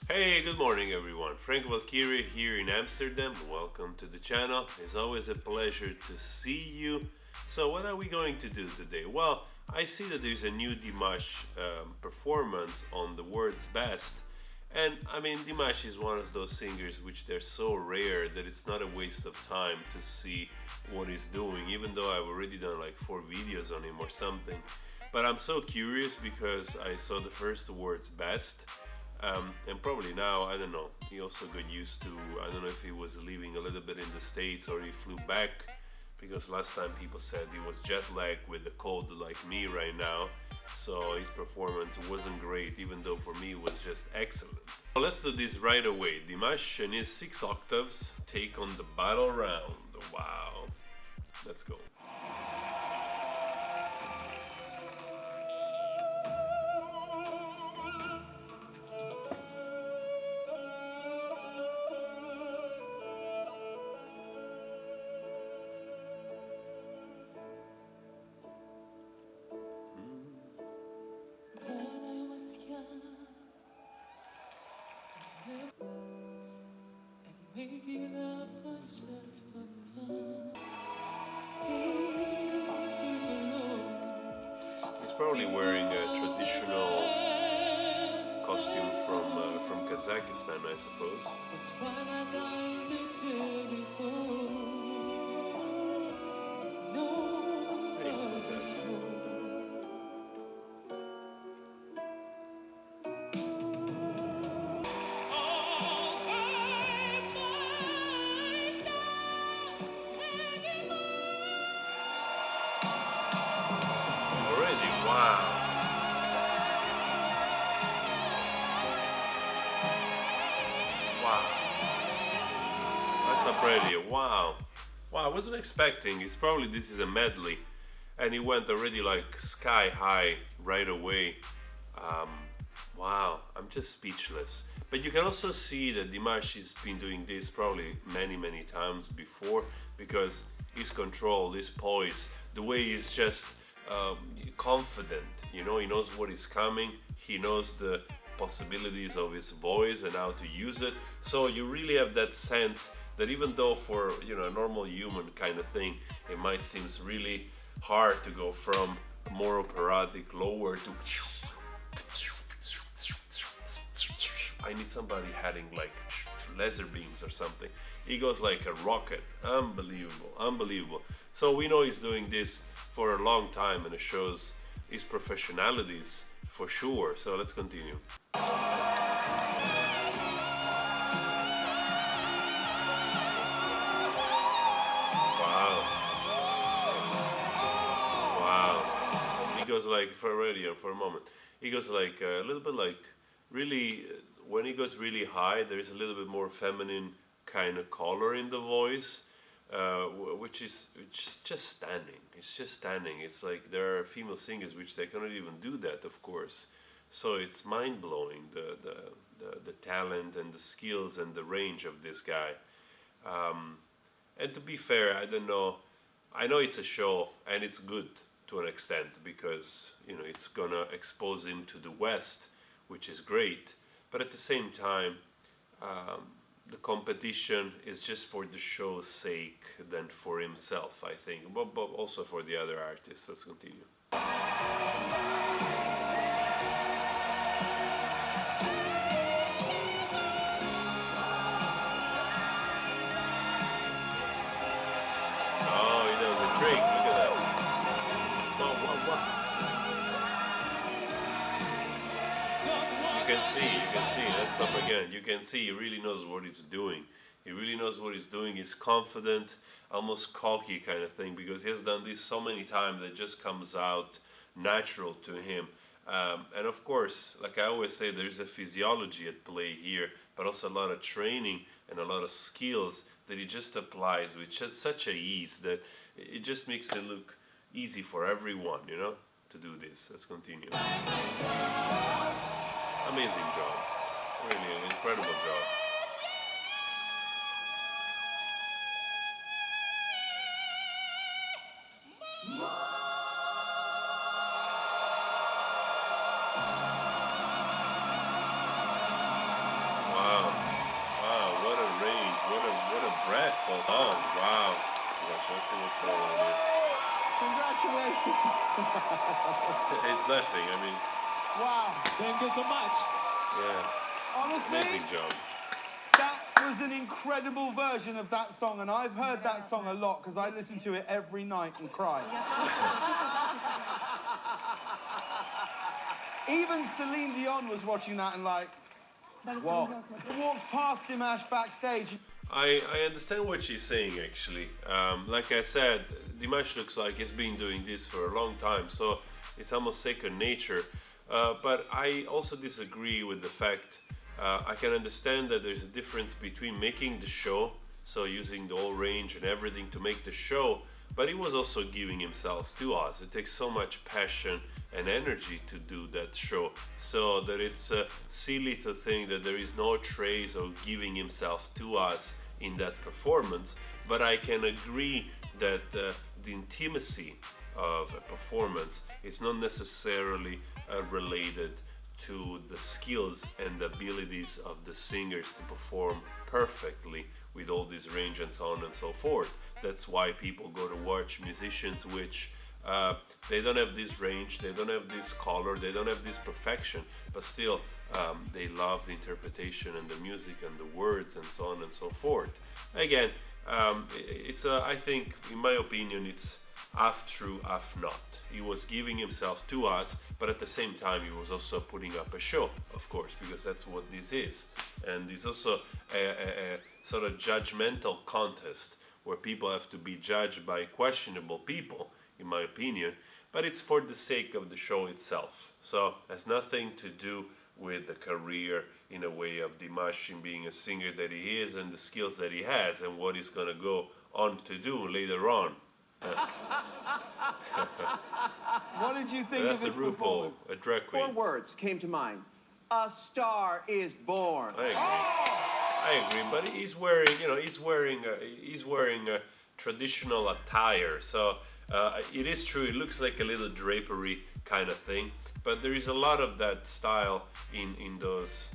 Hey, good morning everyone. Frank Valkyrie here in Amsterdam. Welcome to the channel. It's always a pleasure to see you. So what are we going to do today? Well, I see that there's a new Dimash performance on the World's Best. And I mean, Dimash is one of those singers which they're so rare that it's not a waste of time to see what he's doing, even though I've already done like 4 videos on him or something. But I'm so curious because I saw the first World's Best. And probably now, I don't know, he also got used to, I don't know if he was living a little bit in the States or he flew back, because last time people said he was jet lagged with a cold like me right now, so his performance wasn't great, even though for me it was just excellent. So let's do this right away. Dimash and his 6 octaves take on the battle round. Wow, let's go. Making love was just for fun. He's probably wearing a traditional costume from Kazakhstan, I suppose. Already, wow. Wow. That's not pretty. Wow. Wow, I wasn't expecting. It's probably this is a medley. And he went already like sky high right away. Wow, I'm just speechless. But you can also see that Dimash has been doing this probably many times before, because his control, his poise, the way he's just confident, you know, he knows what is coming, he knows the possibilities of his voice and how to use it. So you really have that sense that even though for, you know, a normal human kind of thing, it might seem really hard to go from more operatic lower to I need somebody having like laser beams or something. He goes like a rocket. Unbelievable, unbelievable. So we know he's doing this for a long time, and it shows his professionalities for sure. So let's continue. Wow. Wow. He goes like, for radio for a moment, he goes like a little bit like really, when he goes really high, there's a little bit more feminine kind of color in the voice, which is just standing. It's just standing. It's like there are female singers which they cannot even do that, of course. So it's mind blowing, the talent and the skills and the range of this guy. And to be fair, I don't know. I know it's a show and it's good to an extent, because you know it's gonna expose him to the West, which is great. But at the same time, the competition is just for the show's sake than for himself, I think, but also for the other artists. Let's continue. Oh, he does a trick. Look at that. Wow. You can see, let's stop again. You can see he really knows what he's doing. He really knows what he's doing. He's confident, almost cocky kind of thing, because he has done this so many times that it just comes out natural to him. And of course, like I always say, there's a physiology at play here, but also a lot of training and a lot of skills that he just applies with such a ease that it just makes it look easy for everyone, you know, to do this. Let's continue. Amazing job. Really an incredible job. Oh, wow. Gosh, let's see what's going on here. Congratulations. He's laughing, I mean, Wow. Thank you so much. yeah, Honestly, amazing job. that was an incredible version of that song, and I've heard that song a lot because I listen to it every night and cry. Even Celine Dion was watching that and like, whoa. Walked past Dimash backstage. I understand what she's saying actually. Like I said, Dimash looks like he's been doing this for a long time, so it's almost second nature. But I also disagree with the fact, I can understand that there's a difference between making the show, so using the whole range and everything to make the show, but he was also giving himself to us. It takes so much passion and energy to do that show, so that it's silly to think that there is no trace of giving himself to us in that performance. But I can agree that the intimacy of a performance is not necessarily related to the skills and the abilities of the singers to perform perfectly with all this range and so on and so forth. That's why people go to watch musicians which they don't have this range, they don't have this color, they don't have this perfection, but still they love the interpretation and the music and the words and so on and so forth. Again, I think, in my opinion, it's half true, half not. He was giving himself to us, but at the same time he was also putting up a show, of course, because that's what this is. And it's also a sort of judgmental contest where people have to be judged by questionable people, in my opinion, but it's for the sake of the show itself. So it has nothing to do with the career in a way of Dimash in being a singer that he is and the skills that he has and what he's gonna go on to do later on. What did you think That's of a his RuPaul, performance? a drag Four queen. words came to mind. A star is born. I agree. I agree, but he's wearing, he's wearing a traditional attire. So it is true. It looks like a little drapery kind of thing, but there is a lot of that style in those,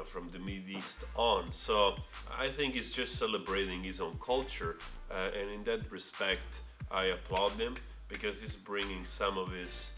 from the Mid East on. So I think he's just celebrating his own culture, and in that respect, I applaud him because he's bringing some of his,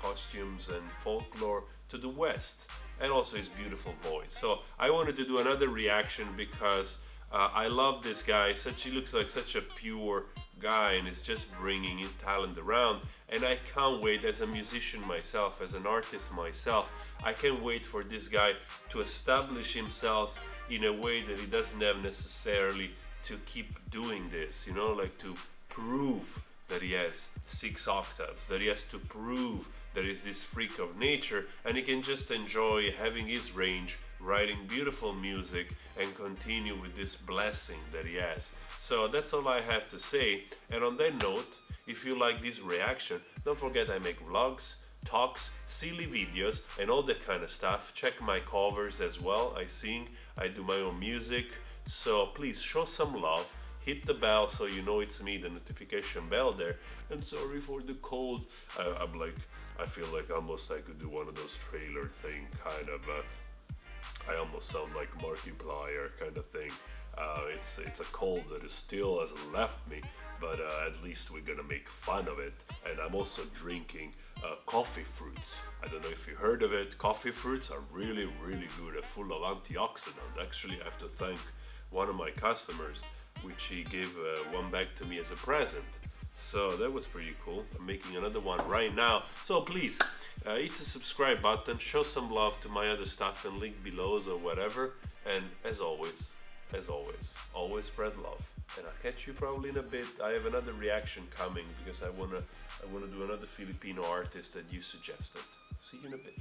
costumes and folklore to the West, and also his beautiful voice. So I wanted to do another reaction because I love this guy. He looks like such a pure guy, and is just bringing his talent around. And I can't wait, as a musician myself, as an artist myself, I can't wait for this guy to establish himself in a way that he doesn't have necessarily to keep doing this, like to prove that he has 6 octaves, that he has to prove that he's this freak of nature, and he can just enjoy having his range, writing beautiful music, and continue with this blessing that he has. So that's all I have to say. And on that note, if you like this reaction, don't forget I make vlogs, talks, silly videos, and all that kind of stuff. Check my covers as well. I sing, I do my own music. So please show some love. Hit the bell so you know it's me, the notification bell there. And sorry for the cold. I feel like almost I could do one of those trailer thing, kind of. I almost sound like Markiplier kind of thing. It's a cold that is still hasn't left me, but at least we're gonna make fun of it. And I'm also drinking coffee fruits. I don't know if you heard of it. Coffee fruits are really, really good. They're full of antioxidant. Actually, I have to thank one of my customers, which he gave one back to me as a present. So that was pretty cool. I'm making another one right now. So please, hit the subscribe button, show some love to my other stuff and link below or whatever. And as always, always spread love. And I'll catch you probably in a bit. I have another reaction coming because I wanna do another Filipino artist that you suggested. See you in a bit.